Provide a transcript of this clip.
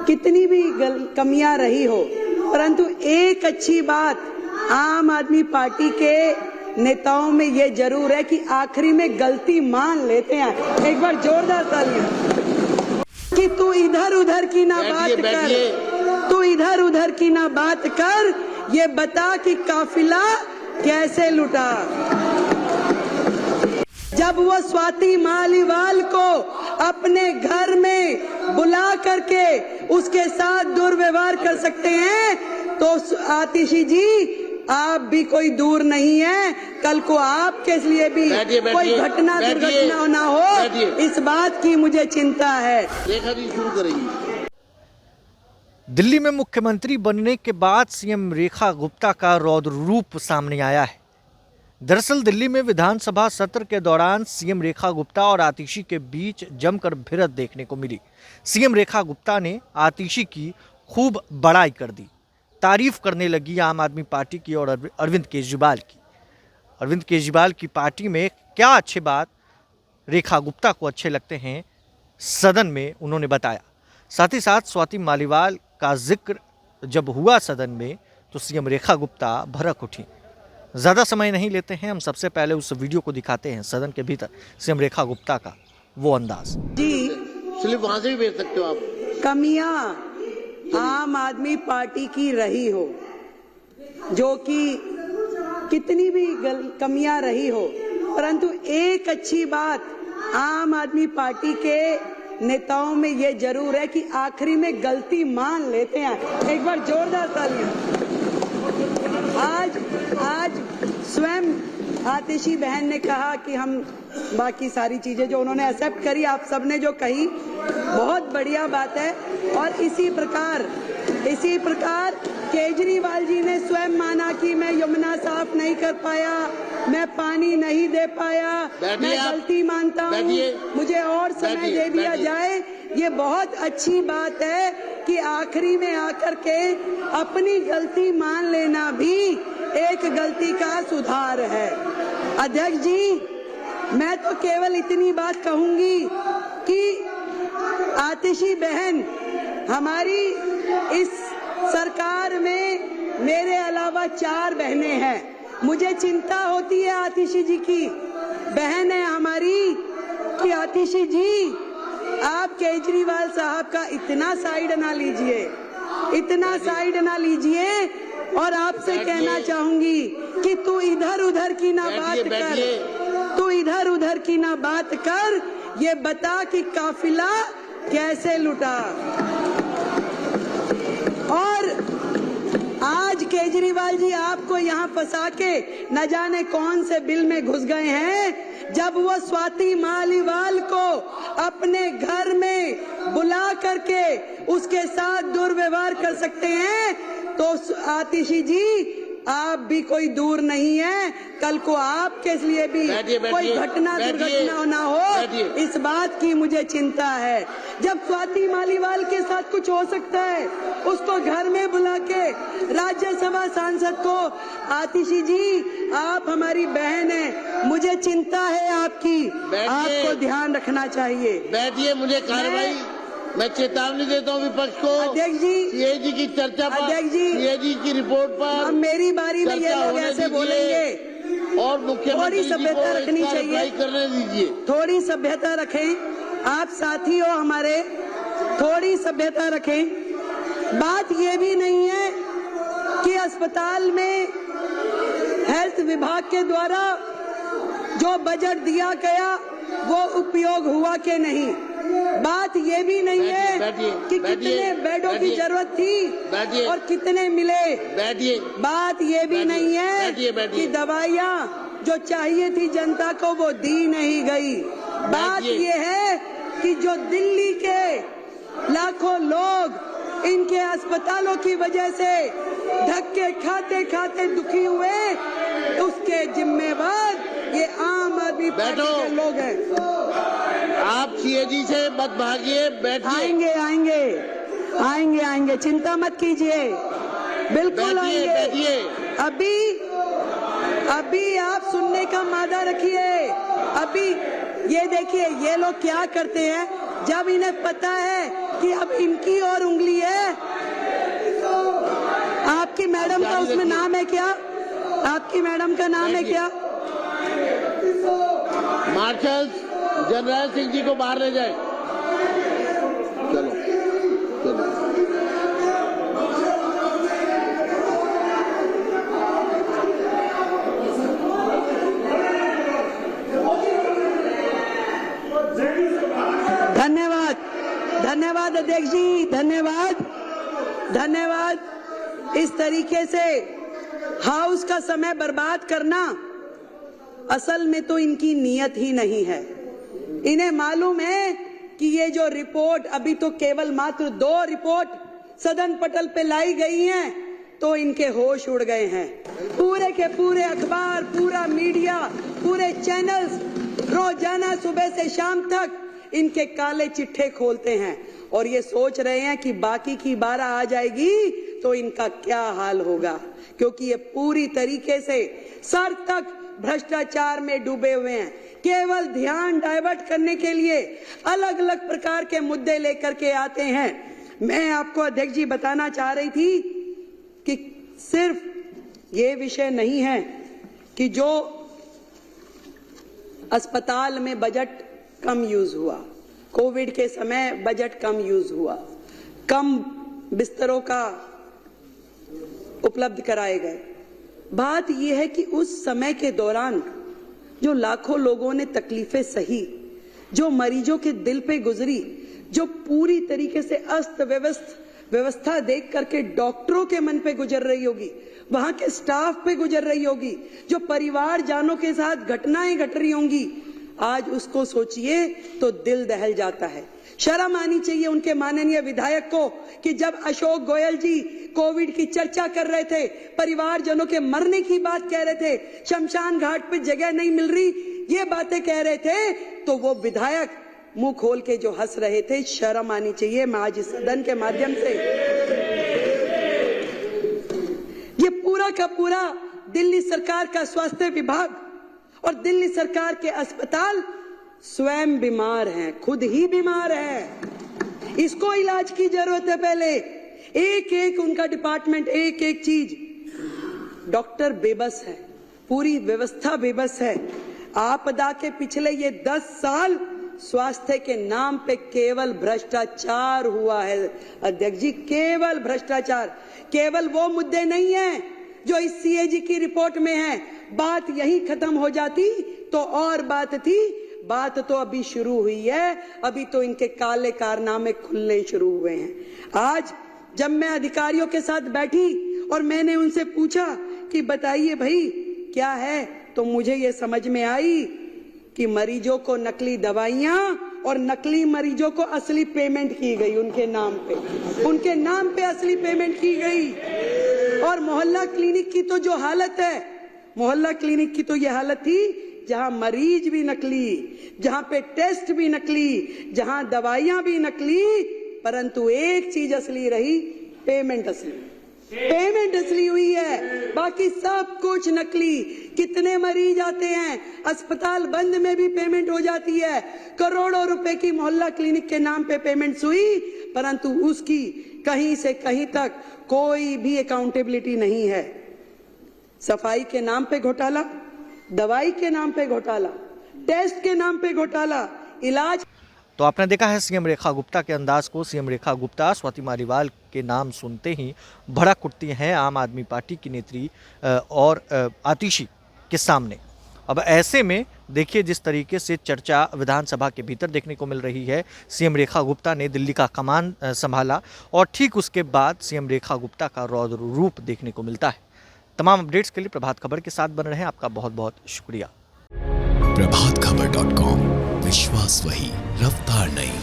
कितनी भी कमियां रही हो, परंतु एक अच्छी बात आम आदमी पार्टी के नेताओं में ये जरूर है कि आखिरी में गलती मान लेते हैं। एक बार जोरदार तालियां। कि तू इधर उधर की ना बात कर, तू इधर उधर की ना बात कर, ये बता कि काफिला कैसे लुटा। जब वो स्वाति मालीवाल को अपने घर में बुला करके उसके साथ दुर्व्यवहार कर सकते हैं, तो आतिशी जी आप भी कोई दूर नहीं है। कल को आपके लिए भी कोई घटना दुर्घटना ना हो, इस बात की मुझे चिंता है। शुरू करेंगे। दिल्ली में मुख्यमंत्री बनने के बाद सीएम रेखा गुप्ता का रौद्र रूप सामने आया है। दरअसल दिल्ली में विधानसभा सत्र के दौरान सीएम रेखा गुप्ता और आतिशी के बीच जमकर भिड़ंत देखने को मिली। सीएम रेखा गुप्ता ने आतिशी की खूब बड़ाई कर दी, तारीफ करने लगी आम आदमी पार्टी की और अरविंद केजरीवाल की। अरविंद केजरीवाल की पार्टी में क्या अच्छी बात रेखा गुप्ता को अच्छे लगते हैं, सदन में उन्होंने बताया। साथ ही साथ स्वाति मालीवाल का जिक्र जब हुआ सदन में, तो सीएम रेखा गुप्ता भड़क उठी। ज़्यादा समय नहीं लेते हैं, हम सबसे पहले उस वीडियो को दिखाते हैं सदन के भीतर सीएम रेखा गुप्ता का वो अंदाज। जी स्लिप वहां से भी भेज सकते हो आप। कमियां आम आदमी पार्टी की रही हो, जो कि कितनी भी कमियां रही हो, परंतु एक अच्छी बात आम आदमी पार्टी के नेताओं में ये जरूर है कि आखिरी में गलती मान लेते हैं। एक बार जोरदार तालियां। आज स्वयं आतिशी बहन ने कहा कि हम बाकी सारी चीजें जो उन्होंने एक्सेप्ट करी, आप सबने जो कही, बहुत बढ़िया बात है। और इसी प्रकार केजरीवाल जी ने स्वयं माना कि मैं यमुना साफ नहीं कर पाया, मैं पानी नहीं दे पाया, मैं गलती मानता हूँ, मुझे और समय दे दिया जाए। ये बहुत अच्छी बात है कि आखिरी में आकर के अपनी गलती मान लेना भी एक गलती का सुधार है। अध्यक्ष जी, मैं तो केवल इतनी बात कहूंगी कि आतिशी बहन, हमारी इस सरकार में मेरे अलावा 4 बहनें हैं। मुझे चिंता होती है आतिशी जी की, बहन है हमारी, कि आतिशी जी आप केजरीवाल साहब का इतना साइड ना लीजिए, इतना साइड ना लीजिए। और आपसे कहना चाहूंगी कि तू इधर उधर की ना बात कर, तू इधर उधर की ना बात कर, ये बता कि काफिला कैसे लुटा। और आज केजरीवाल जी आपको यहाँ फंसा के न जाने कौन से बिल में घुस गए हैं। जब वो स्वाति मालीवाल को अपने घर में बुला करके उसके साथ दुर्व्यवहार कर सकते हैं, तो आतिशी जी आप भी कोई दूर नहीं है। कल को आपके लिए भी कोई घटना दुर्घटना ना हो, इस बात की मुझे चिंता है। जब स्वाति मालीवाल के साथ कुछ हो सकता है, उसको घर में बुला के राज्यसभा सांसद को, आतिशी जी आप हमारी बहन है, मुझे चिंता है आपकी, आपको ध्यान रखना चाहिए। बैठिए, मुझे कार्रवाई, मैं चेतावनी देता हूँ विपक्ष को। अध्यक्ष जी, सीएजी की चर्चा पर, अध्यक्ष जी, सीएजी की रिपोर्ट पर, अब मेरी बारी में ये लोग ऐसे बोलेंगे, और मुख्यमंत्री थोड़ी सभ्यता रखनी चाहिए, करने दीजिए, थोड़ी सभ्यता रखें। आप साथी हो हमारे, थोड़ी सभ्यता रखें। बात ये भी नहीं है कि अस्पताल में हेल्थ विभाग के द्वारा जो बजट दिया गया वो उपयोग हुआ कि नहीं। बात ये भी नहीं है कि कितने बेडों की जरूरत थी और कितने मिले। बात ये भी नहीं है कि दवाइयाँ जो चाहिए थी जनता को वो दी नहीं गई। बात ये है कि जो दिल्ली के लाखों लोग इनके अस्पतालों की वजह से धक्के खाते खाते दुखी हुए, उसके जिम्मेवार ये आम आदमी पार्टी के लोग हैं। आप सीएजी से मत भागिए, बैठिए। आएंगे, चिंता मत कीजिए, बिल्कुल आएंगे। अभी आप सुनने का मादा रखिए। अभी ये देखिए, ये लोग क्या करते हैं, जब इन्हें पता है कि अब इनकी और उंगली है। आपकी मैडम का उसमें नाम है क्या? आपकी मैडम का नाम है क्या? मार्शल जनरल सिंह जी को बाहर ले जाए। चलो चलो। धन्यवाद, धन्यवाद अध्यक्ष जी, धन्यवाद, धन्यवाद। इस तरीके से हाउस का समय बर्बाद करना असल में तो इनकी नीयत ही नहीं है। इन्हें मालूम है कि ये जो रिपोर्ट अभी तो केवल मात्र 2 रिपोर्ट सदन पटल पे लाई गई हैं, तो इनके होश उड़ गए हैं। पूरे के पूरे अखबार, पूरा मीडिया, पूरे चैनल्स रोजाना सुबह से शाम तक इनके काले चिट्ठे खोलते हैं और ये सोच रहे हैं कि बाकी की 12 आ जाएगी तो इनका क्या हाल होगा, क्योंकि ये पूरी तरीके से सर तक भ्रष्टाचार में डूबे हुए हैं। केवल ध्यान डाइवर्ट करने के लिए अलग अलग प्रकार के मुद्दे लेकर के आते हैं। मैं आपको अध्यक्ष जी बताना चाह रही थी कि सिर्फ ये विषय नहीं है कि जो अस्पताल में बजट कम यूज हुआ, कोविड के समय बजट कम यूज हुआ, कम बिस्तरों का उपलब्ध कराए गए। बात यह है कि उस समय के दौरान जो लाखों लोगों ने तकलीफें सही, जो मरीजों के दिल पे गुजरी, जो पूरी तरीके से अस्त व्यवस्था देख करके डॉक्टरों के मन पे गुजर रही होगी, वहां के स्टाफ पे गुजर रही होगी, जो परिवार जानों के साथ घटनाएं घट रही होंगी, आज उसको सोचिए तो दिल दहल जाता है। शर्म आनी चाहिए उनके माननीय विधायक को कि जब अशोक गोयल जी कोविड की चर्चा कर रहे थे, परिवारजनों के मरने की बात कह रहे थे, शमशान घाट पे जगह नहीं मिल रही, ये बातें कह रहे थे, तो वो विधायक मुंह खोल के जो हंस रहे थे। शर्म आनी चाहिए। मैं आज इस सदन के माध्यम से ये पूरा का पूरा दिल्ली सरकार का स्वास्थ्य विभाग और दिल्ली सरकार के अस्पताल स्वयं बीमार हैं, खुद ही बीमार हैं। इसको इलाज की जरूरत है। पहले एक एक उनका डिपार्टमेंट, एक एक चीज, डॉक्टर बेबस है, पूरी व्यवस्था बेबस है। आपदा के पिछले ये 10 साल स्वास्थ्य के नाम पे केवल भ्रष्टाचार हुआ है अध्यक्ष जी, केवल भ्रष्टाचार। केवल वो मुद्दे नहीं है जो इस सीएजी की रिपोर्ट में है। बात यही खत्म हो जाती तो और बात थी, बात तो अभी शुरू हुई है। अभी तो इनके काले कारनामे खुलने शुरू हुए हैं। आज जब मैं अधिकारियों के साथ बैठी और मैंने उनसे पूछा कि बताइए भाई क्या है, तो मुझे ये समझ में आई कि मरीजों को नकली दवाइयां और नकली मरीजों को असली पेमेंट की गई उनके नाम पे असली पेमेंट की गई। और मोहल्ला क्लिनिक की तो जो हालत है, मोहल्ला क्लिनिक की तो ये हालत थी जहां मरीज भी नकली, जहां पे टेस्ट भी नकली, जहां दवाइयां भी नकली, परंतु एक चीज असली रही, पेमेंट असली हुई है, बाकी सब कुछ नकली। कितने मरीज आते हैं, अस्पताल बंद में भी पेमेंट हो जाती है। करोड़ों रुपए की मोहल्ला क्लिनिक के नाम पे पेमेंट्स हुई, परंतु उसकी कहीं से कहीं तक कोई भी अकाउंटेबिलिटी नहीं है। सफाई के नाम पे घोटाला, दवाई के नाम पे घोटाला, टेस्ट के नाम पे घोटाला, इलाज। तो आपने देखा है सीएम रेखा गुप्ता के अंदाज को। सीएम रेखा गुप्ता स्वाति मालीवाल के नाम सुनते ही भड़क उठती हैं आम आदमी पार्टी की नेत्री और आतिशी के सामने। अब ऐसे में देखिए जिस तरीके से चर्चा विधानसभा के भीतर देखने को मिल रही है। सीएम रेखा गुप्ता ने दिल्ली का कमान संभाला और ठीक उसके बाद सीएम रेखा गुप्ता का रौद्र रूप देखने को मिलता है। तमाम अपडेट्स के लिए प्रभात खबर के साथ बन रहे हैं। आपका बहुत बहुत शुक्रिया। प्रभातखबर.com, विश्वास वही, रफ्तार नहीं।